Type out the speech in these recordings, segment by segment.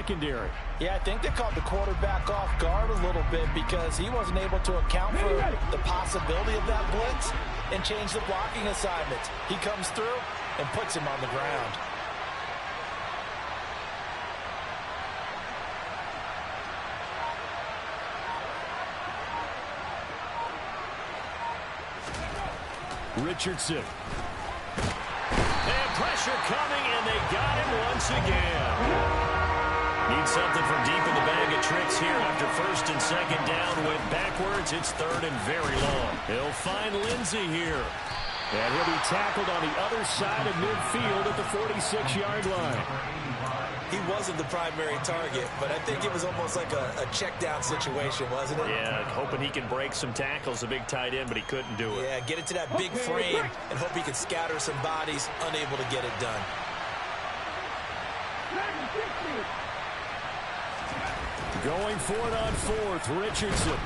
secondary. Yeah, I think they caught the quarterback off guard a little bit because he wasn't able to account for the possibility of that blitz and change the blocking assignments. He comes through and puts him on the ground. Richardson. And pressure coming, and they got him once again. Need something from deep in the bag of tricks here after first and second down. Went backwards. It's third and very long. He'll find Lindsey here. And he'll be tackled on the other side of midfield at the 46-yard line. He wasn't the primary target, but I think it was almost like a check down situation, wasn't it? Yeah, hoping he can break some tackles, a big tight end, but he couldn't do it. Yeah, get it to that big frame and hope he can scatter some bodies, unable to get it done. Going for it on fourth, Richardson.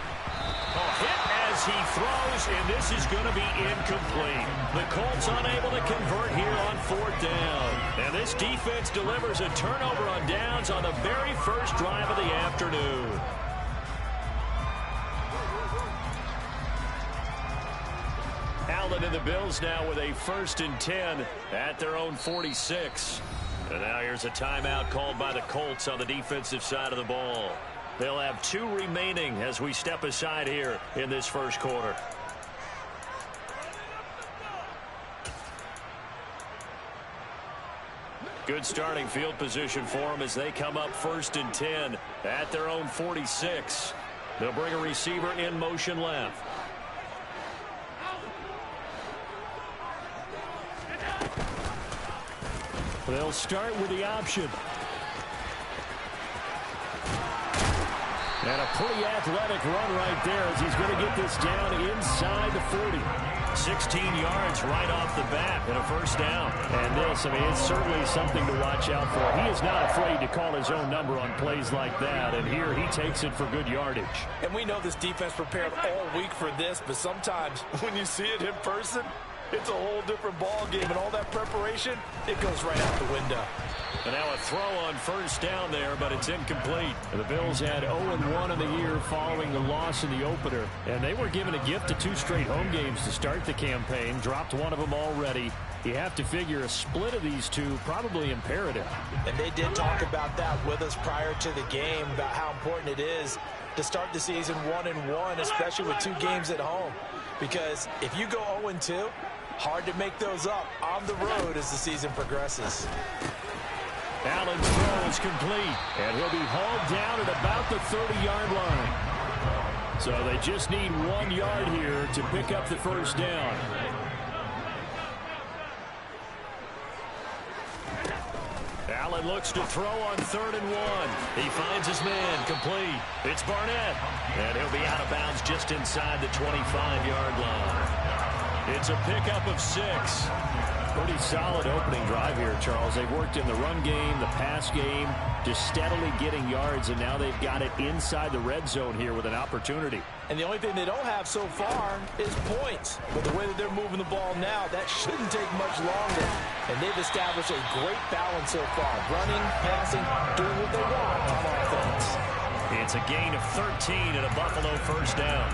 Hit as he throws, and this is going to be incomplete. The Colts unable to convert here on fourth down. And this defense delivers a turnover on downs on the very first drive of the afternoon. Allen and the Bills now with a 1st and 10 at their own 46. And now here's a timeout called by the Colts on the defensive side of the ball. They'll have 2 remaining as we step aside here in this first quarter. Good starting field position for them as they come up 1st and 10 at their own 46. They'll bring a receiver in motion left. They'll start with the option. And a pretty athletic run right there as he's going to get this down inside the 40. 16 yards right off the bat and a first down. And this, I mean, it's certainly something to watch out for. He is not afraid to call his own number on plays like that. And here he takes it for good yardage. And we know this defense prepared all week for this, but sometimes when you see it in person, it's a whole different ball game, and all that preparation, it goes right out the window. And now a throw on first down there, but it's incomplete. And the Bills had 0-1 in the year following the loss in the opener. And they were given a gift of 2 straight home games to start the campaign. Dropped one of them already. You have to figure a split of these 2 probably imperative. And they did talk about that with us prior to the game, about how important it is to start the season 1-1, especially with 2 games at home. Because if you go 0-2, hard to make those up on the road as the season progresses. Allen's throw is complete, and he'll be hauled down at about the 30-yard line. So they just need 1 yard here to pick up the first down. Allen looks to throw on 3rd and 1. He finds his man complete. It's Barnett, and he'll be out of bounds just inside the 25-yard line. It's a pickup of 6. Pretty solid opening drive here, Charles. They've worked in the run game, the pass game, just steadily getting yards, and now they've got it inside the red zone here with an opportunity. And the only thing they don't have so far is points. But the way that they're moving the ball now, that shouldn't take much longer. And they've established a great balance so far. Running, passing, doing what they want on offense. It's a gain of 13 and a Buffalo first down.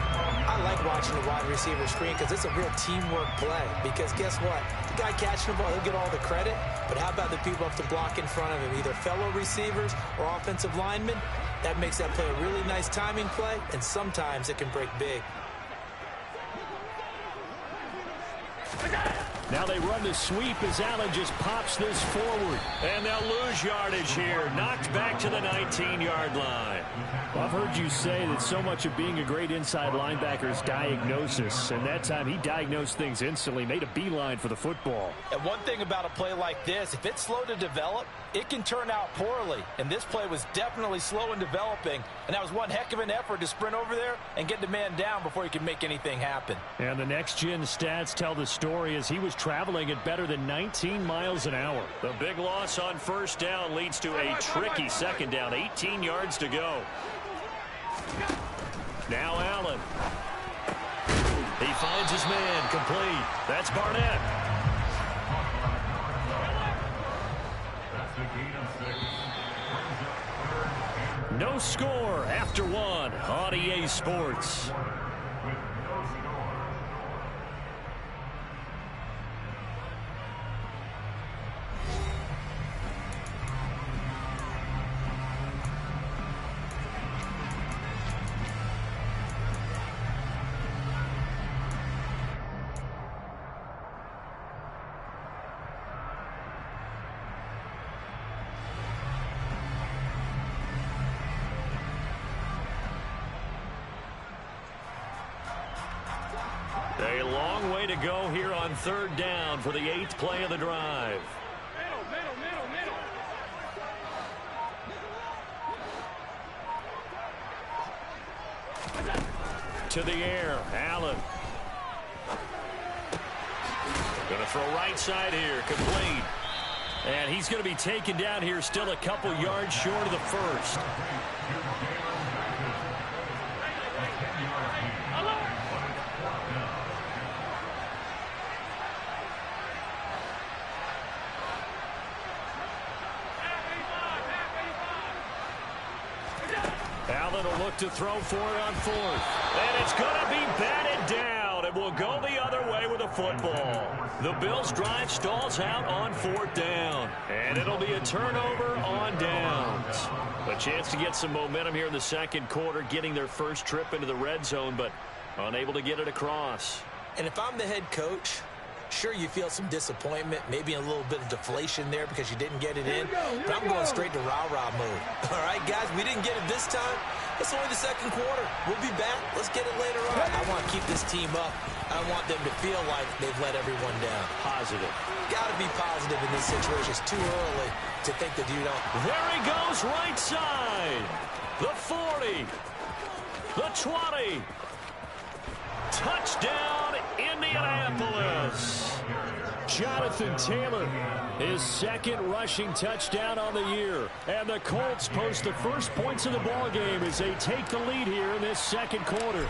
I like watching the wide receiver screen because it's a real teamwork play. Because guess what? The guy catching the ball, he'll get all the credit. But how about the people up to block in front of him, either fellow receivers or offensive linemen? That makes that play a really nice timing play, and sometimes it can break big. Now they run the sweep as Allen just pops this forward. And they'll lose yardage here. Knocked back to the 19-yard line. Well, I've heard you say that so much of being a great inside linebacker is diagnosis. And that time he diagnosed things instantly, made a beeline for the football. And one thing about a play like this, if it's slow to develop, it can turn out poorly. And this play was definitely slow in developing. And that was one heck of an effort to sprint over there and get the man down before he could make anything happen. And the next-gen stats tell the story as he was traveling at better than 19 miles an hour. The big loss on first down leads to a tricky second down. 18 yards to go. Now Allen. He finds his man complete. That's Barnett. No score after one on EA Sports. A long way to go here on third down for the 8th play of the drive. To the air, Allen. Going to throw right side here, complete. And he's going to be taken down here, still a couple yards short of the first. Allen will look to throw for it on fourth. And it's going to be batted down. It will go the other way with a football. The Bills' drive stalls out on fourth down. And it'll be a turnover on downs. A chance to get some momentum here in the second quarter, getting their first trip into the red zone, but unable to get it across. And if I'm the head coach, sure, you feel some disappointment, maybe a little bit of deflation there because you didn't get it in, but I'm going straight to rah-rah mode. All right, guys, we didn't get it this time. It's only the second quarter. We'll be back. Let's get it later on. I want to keep this team up. I want them to feel like they've let everyone down. Positive. Got to be positive in this situation. It's too early to think that you don't. There he goes, right side. The 40. The 20. Touchdown, Indianapolis. Jonathan Taylor, his second rushing touchdown on the year. And the Colts post the first points of the ballgame as they take the lead here in this second quarter.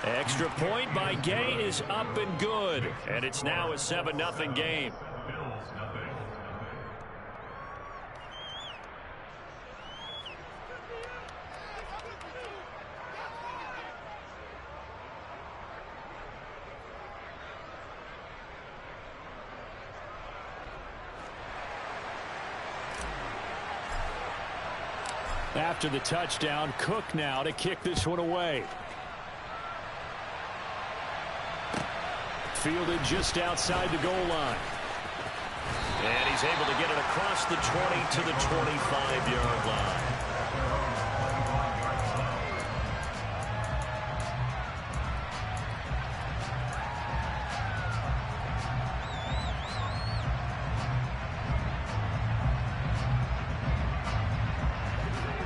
Extra point by Gay is up and good. And it's now a 7-0 game. After the touchdown, Cook now to kick this one away. Fielded just outside the goal line. And he's able to get it across the 20 to the 25-yard line.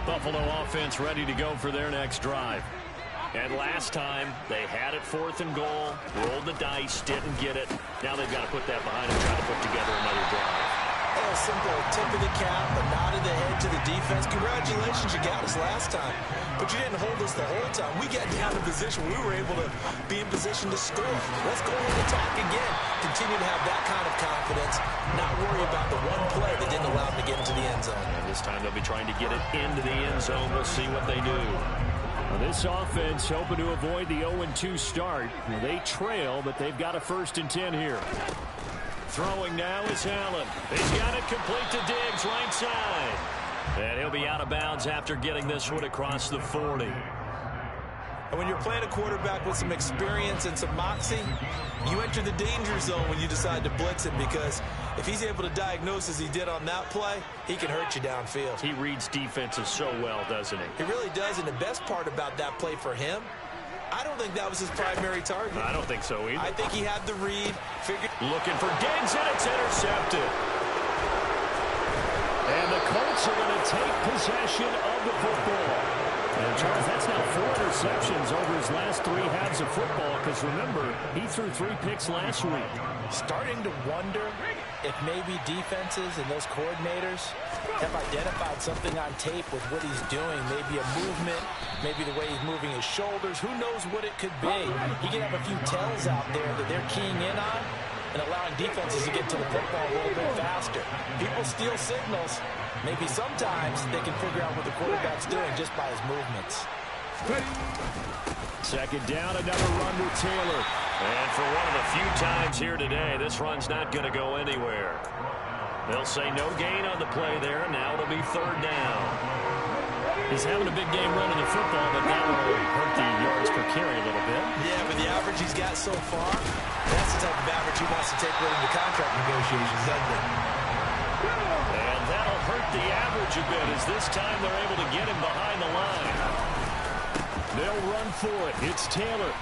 Buffalo offense ready to go for their next drive. And last time, they had it 4th and goal, rolled the dice, didn't get it. Now they've got to put that behind them, try to put together another drive. A simple tip of the cap, a nod of the head to the defense. Congratulations, you got us last time. But you didn't hold us the whole time. We got down in position. We were able to be in position to score. Let's go in attack again. Continue to have that kind of confidence. Not worry about the one play that didn't allow them to get into the end zone. And this time they'll be trying to get it into the end zone. We'll see what they do. Well, this offense hoping to avoid the 0-2 start. Well, they trail, but they've got a 1st and 10 here. Throwing now is Allen. He's got it complete to Diggs, right side. And he'll be out of bounds after getting this one across the 40. And when you're playing a quarterback with some experience and some moxie, you enter the danger zone when you decide to blitz him, because if he's able to diagnose as he did on that play, he can hurt you downfield. He reads defenses so well, doesn't he? He really does, and the best part about that play for him, I don't think that was his primary target. I don't think so either. I think he had the read. Looking for Diggs, and it's intercepted. And the Colts are going to take possession of the football. And Charles, that's now 4 interceptions over his last 3 halves of football, because remember, he threw 3 picks last week. Starting to wonder if maybe defenses and those coordinators have identified something on tape with what he's doing. Maybe a movement, maybe the way he's moving his shoulders. Who knows what it could be? He could have a few tells out there that they're keying in on, and allowing defenses to get to the football a little bit faster. People steal signals. Maybe sometimes they can figure out what the quarterback's doing just by his movements. Second down, another run with Taylor. And for one of the few times here today, this run's not going to go anywhere. They'll say no gain on the play there. Now it'll be third down. He's having a big game running the football, but that will hurt the yards per carry a little bit. Yeah, but the average he's got so far, that's the type of average he wants to take with him to contract negotiations, doesn't it? And that'll hurt the average a bit as this time they're able to get him behind the line. They'll run for it. It's Taylor.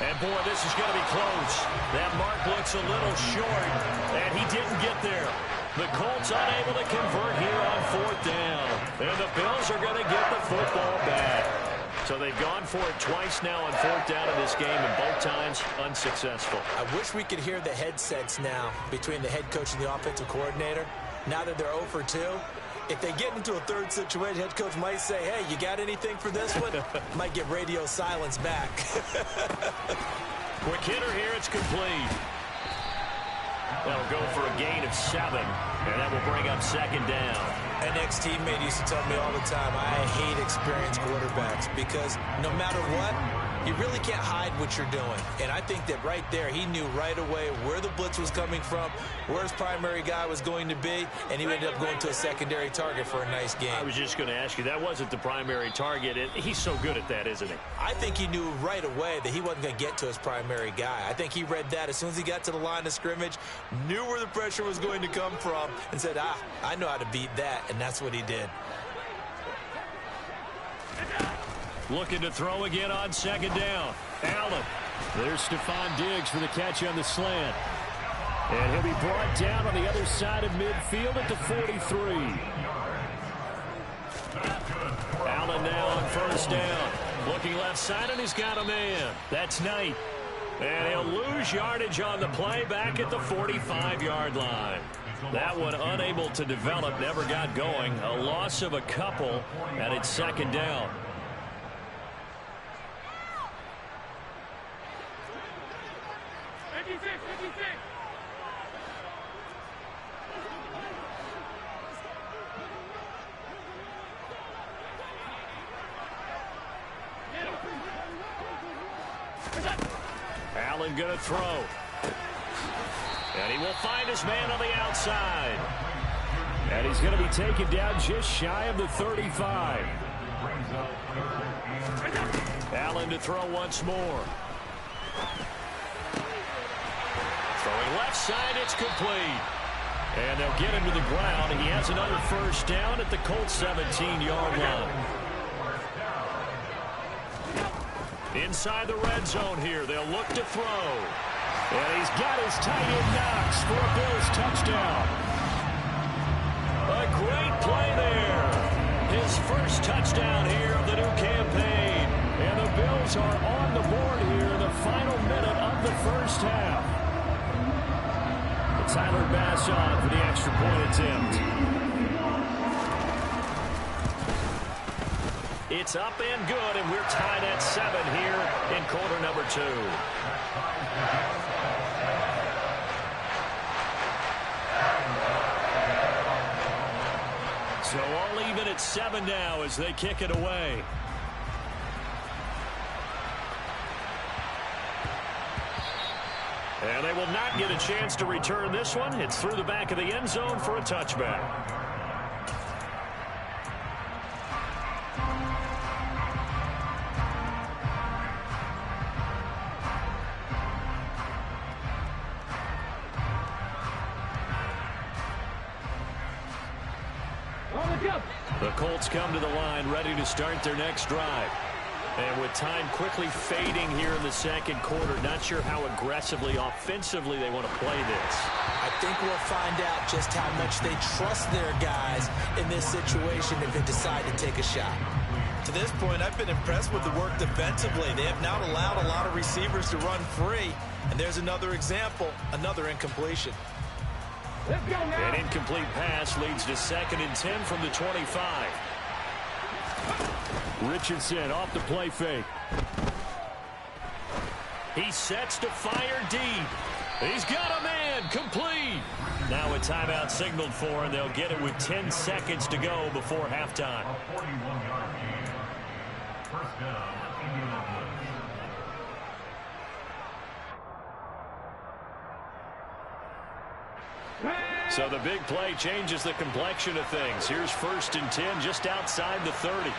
And, boy, this is going to be close. That mark looks a little short, and he didn't get there. The Colts unable to convert here on fourth down. And the Bills are going to get the football back. So they've gone for it twice now on fourth down in this game, and both times unsuccessful. I wish we could hear the headsets now between the head coach and the offensive coordinator. Now that they're 0 for 2, if they get into a third situation, head coach might say, hey, you got anything for this one? Might get radio silence back. Quick hitter here, it's complete. That'll go for a gain of 7, and that will bring up second down. An ex-teammate used to tell me all the time, I hate experienced quarterbacks because no matter what, you really can't hide what you're doing. And I think that right there, he knew right away where the blitz was coming from, where his primary guy was going to be, and he ended up going to a secondary target for a nice game. I was just going to ask you, that wasn't the primary target. He's so good at that, isn't he? I think he knew right away that he wasn't going to get to his primary guy. I think he read that as soon as he got to the line of scrimmage, knew where the pressure was going to come from, and said, I know how to beat that, and that's what he did. Looking to throw again on second down. Allen. There's Stephon Diggs for the catch on the slant. And he'll be brought down on the other side of midfield at the 43. Allen now on first down. Looking left side, and he's got a man. That's Knight. And he'll lose yardage on the play back at the 45-yard line. That one unable to develop, never got going. A loss of a couple, and it's second down. Allen going to throw. And he will find his man on the outside. And he's going to be taken down just shy of the 35. Allen to throw once more. Throwing left side, it's complete. And they'll get him to the ground. And he has another first down at the Colts 17-yard line. Inside the red zone here, they'll look to throw. And he's got his tight end Knox for a Bills touchdown. A great play there. His first touchdown here of the new campaign. And the Bills are on the board here in the final minute of the first half. Tyler Bass on for the extra point attempt. It's up and good, and we're tied at 7 here in quarter number 2. So all even at 7 now as they kick it away. And they will not get a chance to return this one. It's through the back of the end zone for a touchback. The Colts come to the line ready to start their next drive. And with time quickly fading here in the second quarter, not sure how aggressively, offensively they want to play this. I think we'll find out just how much they trust their guys in this situation if they decide to take a shot. To this point, I've been impressed with the work defensively. They have not allowed a lot of receivers to run free. And there's another example, another incompletion. An incomplete pass leads to 2nd and 10 from the 25. Richardson off the play fake. He sets to fire deep. He's got a man, complete. Now a timeout signaled for, and they'll get it with 10 seconds to go before halftime. A 41-yard gain. First down, Indianapolis. So the big play changes the complexion of things. Here's 1st and 10 just outside the 30.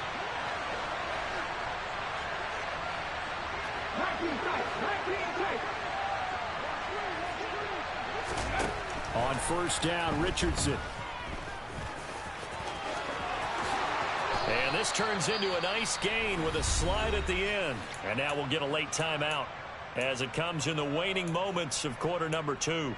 On 1st down, Richardson. And this turns into a nice gain with a slide at the end. And now we'll get a late timeout as it comes in the waning moments of quarter number 2.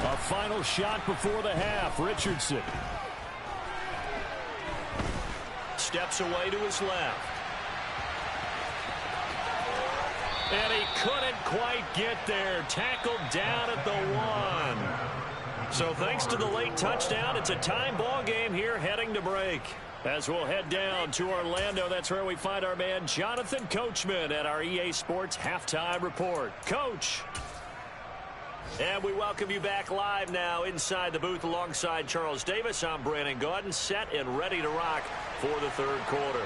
A final shot before the half. Richardson steps away to his left. And he couldn't quite get there. Tackled down at the 1. So thanks to the late touchdown, it's a time ball game here heading to break. As we'll head down to Orlando, that's where we find our man Jonathan Coachman at our EA Sports Halftime Report. Coach. And we welcome you back live now inside the booth alongside Charles Davis. I'm Brandon Gaudin, set and ready to rock for the third quarter.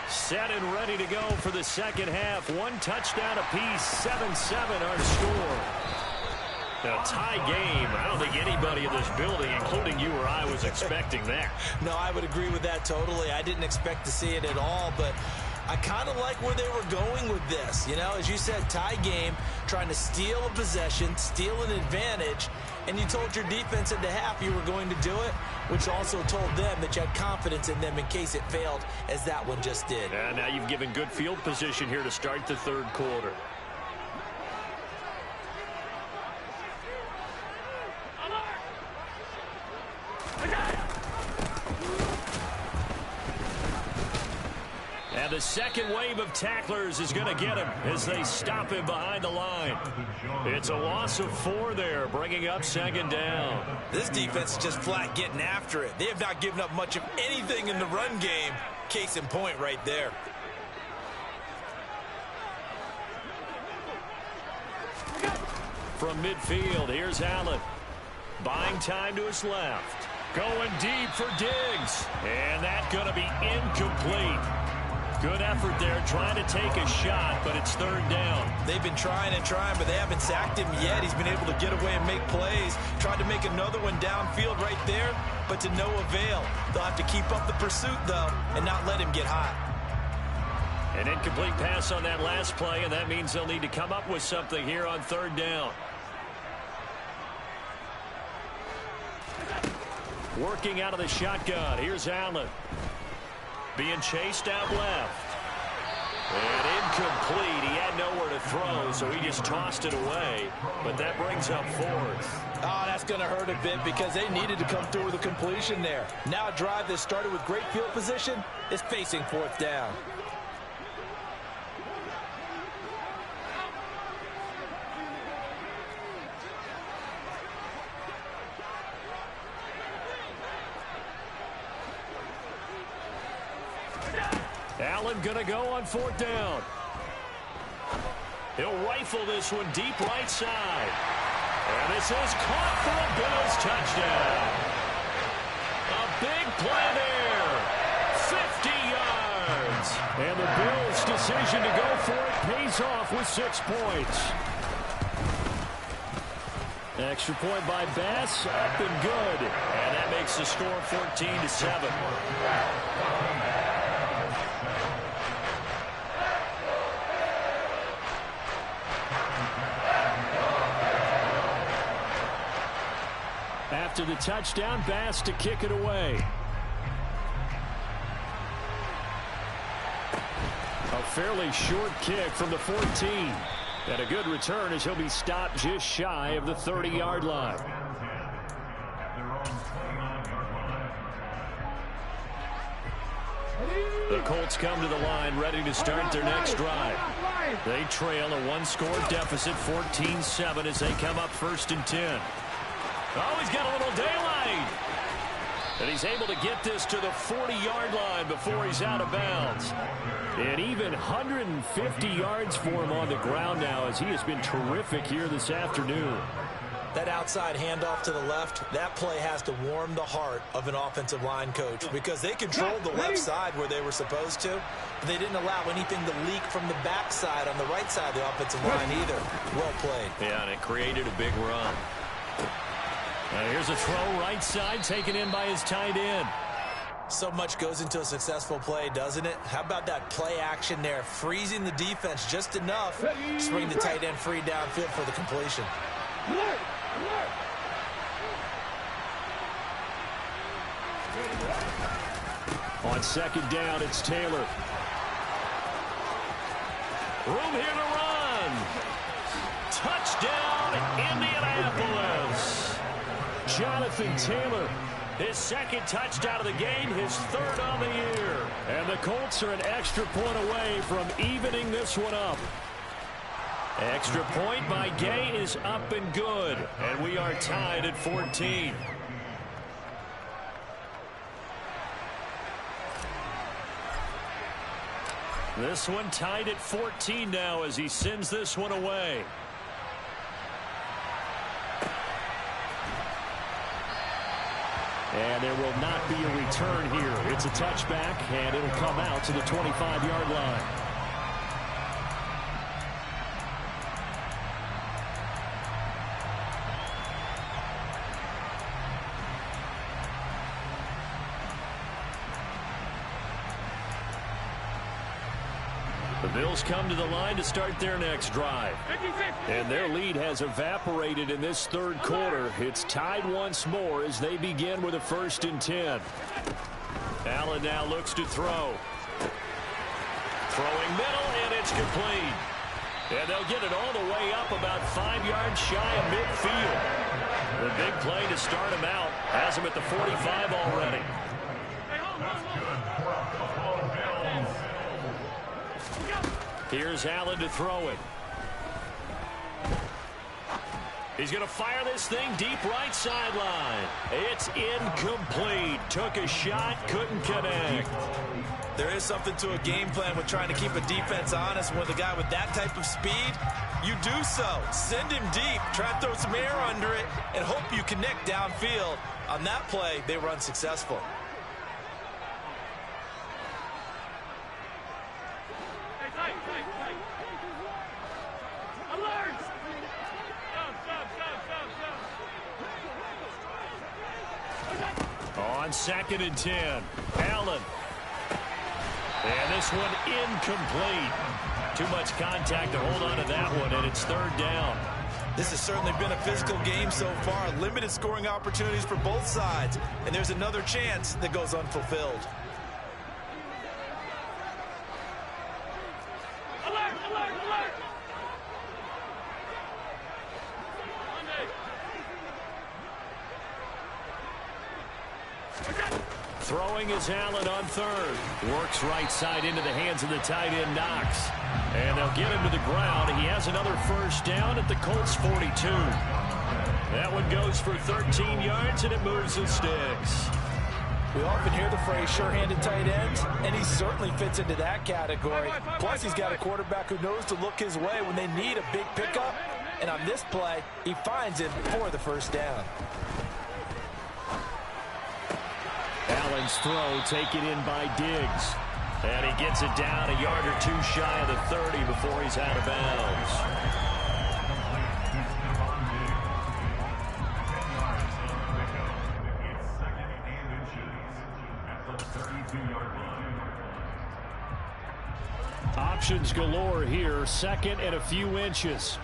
Set and ready to go for the second half. One touchdown apiece, 7-7 our score. A tie game. I don't think anybody in this building, including you or I, was expecting that. No, I would agree with that totally. I didn't expect to see it at all, but I kind of like where they were going with this. You know, as you said, tie game, trying to steal a possession, steal an advantage, and you told your defense at the half you were going to do it, which also told them that you had confidence in them in case it failed, as that one just did. And now you've given good field position here to start the third quarter. And the second wave of tacklers is going to get him as they stop him behind the line. It's a loss of 4 there, bringing up second down. This defense is just flat getting after it. They have not given up much of anything in the run game. Case in point right there. From midfield, here's Allen. Buying time to his left. Going deep for Diggs. And that's going to be incomplete. Good effort there, trying to take a shot, but it's third down. They've been trying and trying, but they haven't sacked him yet. He's been able to get away and make plays. Tried to make another one downfield right there, but to no avail. They'll have to keep up the pursuit, though, and not let him get hot. An incomplete pass on that last play, and that means they'll need to come up with something here on third down. Working out of the shotgun. Here's Allen. Being chased out left. And incomplete. He had nowhere to throw, so he just tossed it away. But that brings up 4th. Oh, that's going to hurt a bit because they needed to come through with a completion there. Now a drive that started with great field position is facing 4th down. Allen gonna go on 4th down. He'll rifle this one deep right side. And this is caught for a Bills touchdown. A big play there. 50 yards. And the Bills' decision to go for it pays off with 6 points. Extra point by Bass, up and good. And that makes the score 14-7. After the touchdown, Bass to kick it away. A fairly short kick from the 14. And a good return as he'll be stopped just shy of the 30-yard line. At their own 29-yard line. The Colts come to the line, ready to start their next drive. They trail a one-score deficit, 14-7, as they come up 1st and 10. Oh, he's got a little daylight. And he's able to get this to the 40-yard line before he's out of bounds. And even 150 yards for him on the ground now, as he has been terrific here this afternoon. That outside handoff to the left, that play has to warm the heart of an offensive line coach, because they controlled the left side where they were supposed to, but they didn't allow anything to leak from the backside on the right side of the offensive line either. Well played. Yeah, and it created a big run. Here's a throw right side, taken in by his tight end. So much goes into a successful play, doesn't it? How about that play action there, freezing the defense just enough to bring the tight end free downfield for the completion. On 2nd down, it's Taylor. Room here to run. Touchdown, Indianapolis. Jonathan Taylor, his 2nd touchdown of the game, his 3rd on the year. And the Colts are an extra point away from evening this one up. Extra point by Gay is up and good. And we are tied at 14. This one tied at 14 now as he sends this one away. And there will not be a return here. It's a touchback, and it'll come out to the 25-yard line. The Bills come to the line to start their next drive. And their lead has evaporated in this 3rd quarter. It's tied once more as they begin with a 1st and 10. Allen now looks to throw. Throwing middle, and it's complete. And they'll get it all the way up about 5 yards shy of midfield. The big play to start him out has him at the 45 already. Here's Allen to throw it. He's going to fire this thing deep right sideline. It's incomplete. Took a shot, couldn't connect. There is something to a game plan with trying to keep a defense honest. With a guy with that type of speed, you do so. Send him deep, try to throw some air under it, and hope you connect downfield. On that play, they were unsuccessful. On 2nd and 10, Allen. And this one incomplete. Too much contact to hold on to that one, and it's 3rd down. This has certainly been a physical game so far. Limited scoring opportunities for both sides. And there's another chance that goes unfulfilled. Alert, alert, alert! Throwing is Allen on 3rd. Works right side into the hands of the tight end, Knox. And they'll get him to the ground. He has another 1st down at the Colts 42. That one goes for 13 yards, and it moves the sticks. We often hear the phrase sure-handed tight ends, and he certainly fits into that category. Plus, he's got a quarterback who knows to look his way when they need a big pickup. And on this play, he finds it for the 1st down. Allen's throw taken in by Diggs. And he gets it down a yard or 2 shy of the 30 before he's out of bounds. Options galore here. 2nd and a few inches.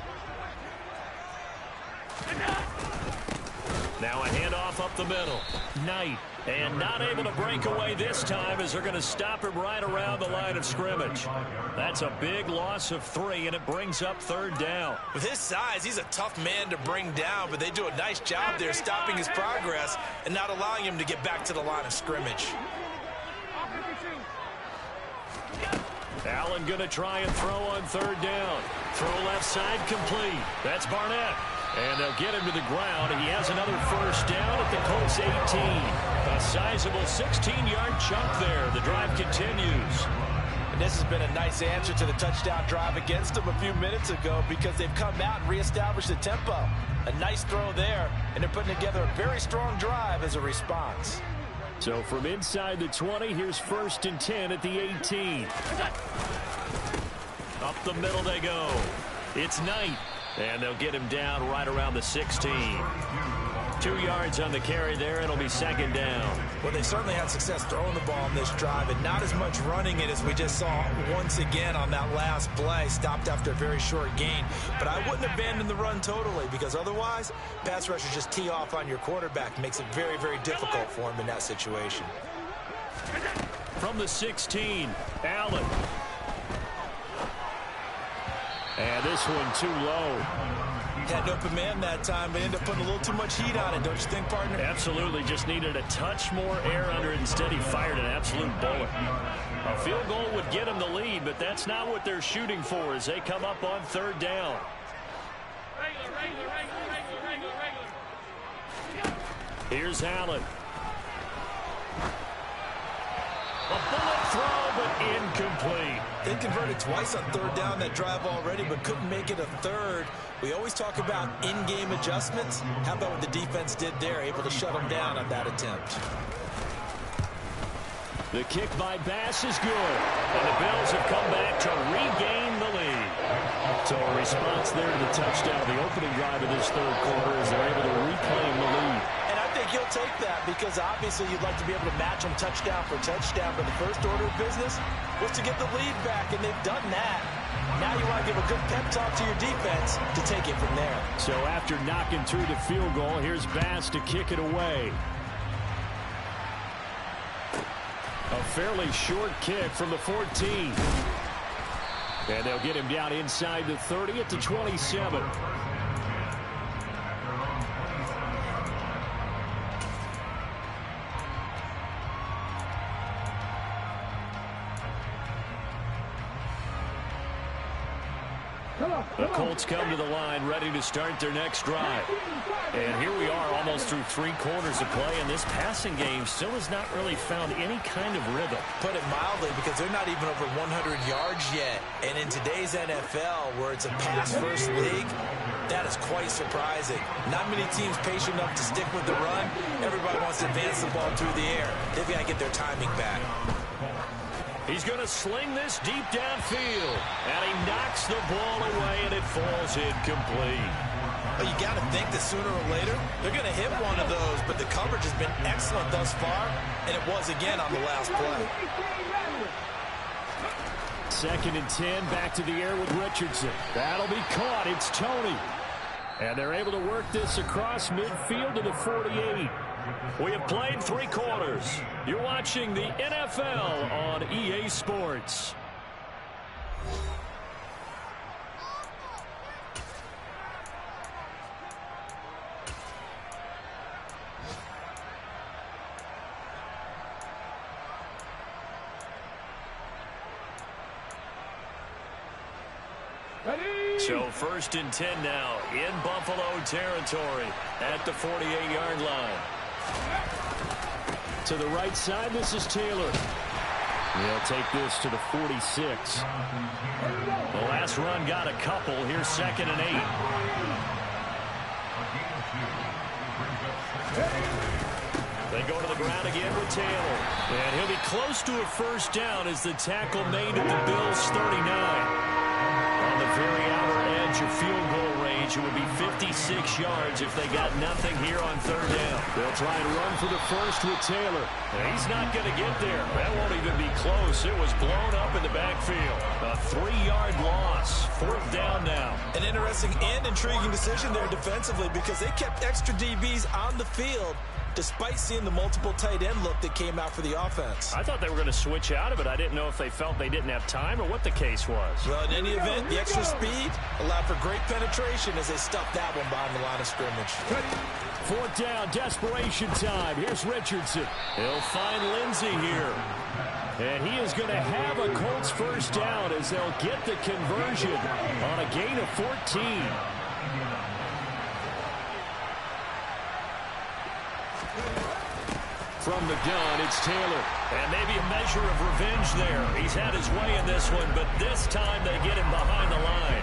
Now a handoff up the middle. Knight. And not able to break away this time as they're going to stop him right around the line of scrimmage. That's a big loss of 3, and it brings up 3rd down. With his size, he's a tough man to bring down, but they do a nice job there stopping his progress and not allowing him to get back to the line of scrimmage. Allen going to try and throw on third down. Throw left side complete. That's Barnett. And they'll get him to the ground. He has another first down at the Colts 18. A sizable 16-yard chunk there. The drive continues. And this has been a nice answer to the touchdown drive against them a few minutes ago because they've come out and reestablished the tempo. A nice throw there, and they're putting together a very strong drive as a response. So from inside the 20, here's 1st and 10 at the 18. Up the middle they go. It's Knight. And they'll get him down right around the 16. 2 yards on the carry there. It'll be 2nd down. Well, they certainly had success throwing the ball on this drive and not as much running it as we just saw once again on that last play. Stopped after a very short gain. But I wouldn't abandon the run totally because otherwise, pass rushers just tee off on your quarterback. Makes it very, very difficult for him in that situation. From the 16, Allen. And this one too low. Had an open man that time, but ended up putting a little too much heat on it, don't you think, partner? Absolutely. Just needed a touch more air under it. Instead, he fired an absolute bullet. A field goal would get him the lead, but that's not what they're shooting for as they come up on 3rd down. Here's Allen. A bullet throw, but incomplete. They converted twice on 3rd down that drive already, but couldn't make it a 3rd. We always talk about in-game adjustments. How about what the defense did there, able to shut them down on that attempt? The kick by Bass is good, and the Bills have come back to regain the lead. So a response there to the touchdown, the opening drive of this 3rd quarter, as they're able to reclaim the lead. And I think he'll take that because obviously you'd like to be able to match them touchdown for touchdown, but the first order of business was to get the lead back, and they've done that. Now you want to give a good pep talk to your defense to take it from there. So after knocking through the field goal, here's Bass to kick it away. A fairly short kick from the 14. And they'll get him down inside the 30 at the 27. The Colts come to the line ready to start their next drive. And here we are almost through 3 quarters of play, and this passing game still has not really found any kind of rhythm. Put it mildly, because they're not even over 100 yards yet. And in today's NFL, where it's a pass-first league, that is quite surprising. Not many teams patient enough to stick with the run. Everybody wants to advance the ball through the air. They've got to get their timing back. He's going to sling this deep downfield. And he knocks the ball away, and it falls incomplete. Well, you got to think that sooner or later, they're going to hit one of those. But the coverage has been excellent thus far, and it was again on the last play. 2nd and 10, back to the air with Richardson. That'll be caught. It's Tony. And they're able to work this across midfield to the 48. We have played 3 quarters. You're watching the NFL on EA Sports. So 1st and 10 now in Buffalo territory at the 48-yard line. To the right side, this is Taylor. He'll take this to the 46. The last run got a couple. Here's 2nd and 8. They go to the ground again with Taylor. And he'll be close to a first down as the tackle made at the Bills' 39. On the very outer edge of field goal range, it would be 56 yards if they got nothing here on 3rd down. They'll try and run for the first with Taylor. He's not going to get there. That won't even be close. It was blown up in the backfield. A 3-yard loss. 4th down now. An interesting and intriguing decision there defensively because they kept extra DBs on the field despite seeing the multiple tight end look that came out for the offense. I thought they were going to switch out of it. I didn't know if they felt they didn't have time or what the case was. Well, in any event, the extra speed allowed for great penetration as they stuffed that one behind the line of scrimmage. 4th down, desperation time. Here's Richardson. He'll find Lindsey here. And he is going to have a Colts first down as they'll get the conversion on a gain of 14. From the gun, it's Taylor. And maybe a measure of revenge there. He's had his way in this one, but this time they get him behind the line.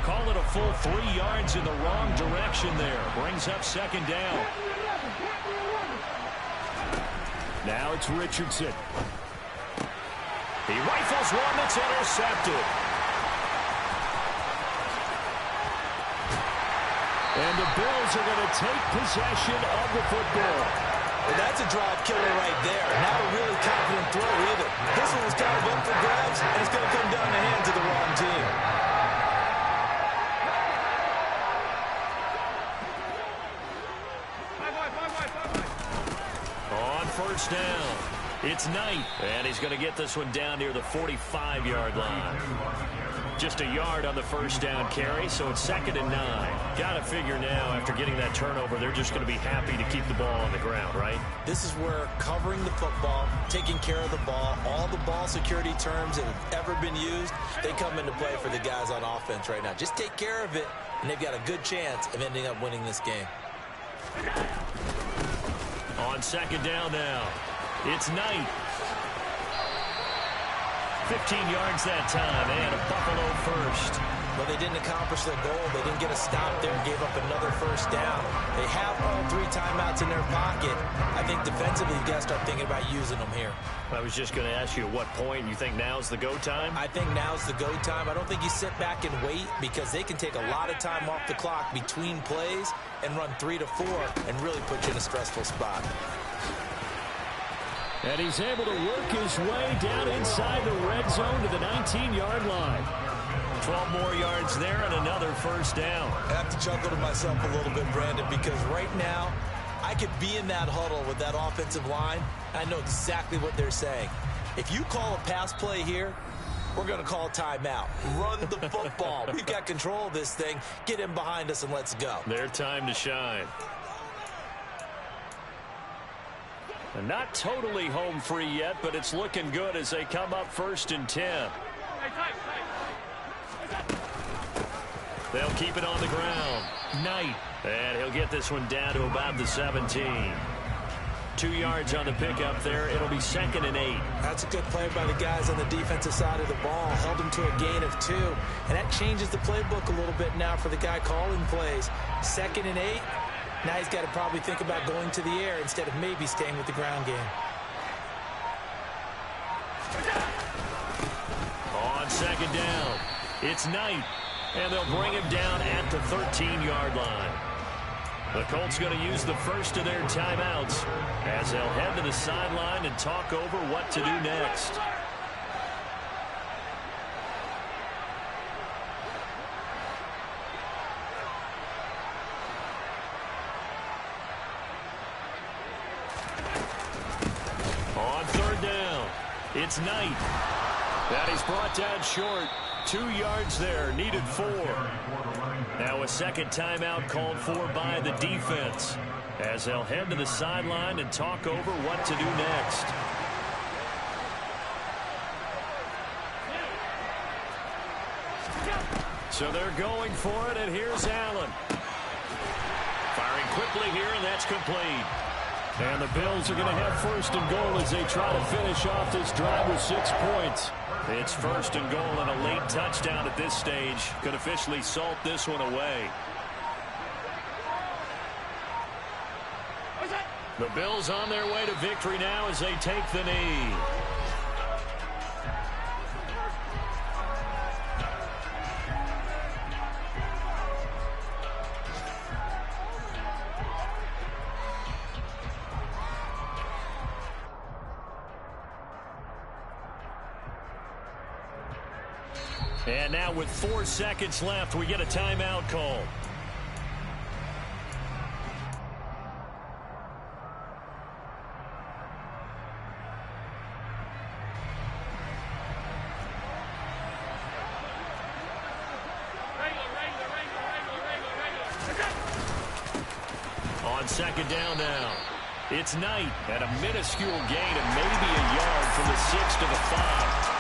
Call it a full 3 yards in the wrong direction there. Brings up second down. Now it's Richardson. He rifles one that's intercepted. And the Bills are going to take possession of the football. Well, that's a drive killer right there. Not a really confident throw either. This one was kind of up for grabs, and it's going to come down the hands of the wrong team. On first down, it's Knight. And he's going to get this one down near the 45-yard line. Just a yard on the first down carry, so it's 2nd and 9. Got to figure now, after getting that turnover, they're just going to be happy to keep the ball on the ground, right? This is where covering the football, taking care of the ball, all the ball security terms that have ever been used, they come into play for the guys on offense right now. Just take care of it, and they've got a good chance of ending up winning this game. On second down now, it's Knight. 15 yards that time, and a Buffalo first. Well, they didn't accomplish their goal. They didn't get a stop there and gave up another first down. They have all 3 timeouts in their pocket. I think defensively, you got to start thinking about using them here. I was just going to ask you at what point you think now's the go time? I think now's the go time. I don't think you sit back and wait because they can take a lot of time off the clock between plays and run 3 to 4 and really put you in a stressful spot. And he's able to work his way down inside the red zone to the 19-yard line. 12 more yards there and another first down. I have to chuckle to myself a little bit, Brandon, because right now I could be in that huddle with that offensive line. I know exactly what they're saying. If you call a pass play here, we're going to call a timeout. Run the football. We've got control of this thing. Get in behind us and let's go. Their time to shine. And not totally home free yet, but it's looking good as they come up 1st and 10. They'll keep it on the ground. Knight. And he'll get this one down to about the 17. 2 yards on the pickup there. It'll be 2nd and 8. That's a good play by the guys on the defensive side of the ball. Held him to a gain of 2. And that changes the playbook a little bit now for the guy calling plays. 2nd and 8. Now he's got to probably think about going to the air instead of maybe staying with the ground game. On second down, it's Knight. And they'll bring him down at the 13-yard line. The Colts going to use the first of their timeouts as they'll head to the sideline and talk over what to do next. On third down, it's Knight. That he's brought down short. 2 yards there, needed 4. Now a second timeout called for by the defense as they'll head to the sideline and talk over what to do next. So they're going for it, and here's Allen. Firing quickly here, and that's complete. And the Bills are going to have 1st and goal as they try to finish off this drive with 6 points. It's 1st and goal, and a late touchdown at this stage could officially salt this one away. The Bills on their way to victory now as they take the knee. And now with 4 seconds left, we get a timeout call. On second down now, It's Knight, and a minuscule gain of maybe a yard from the 6 to the 5.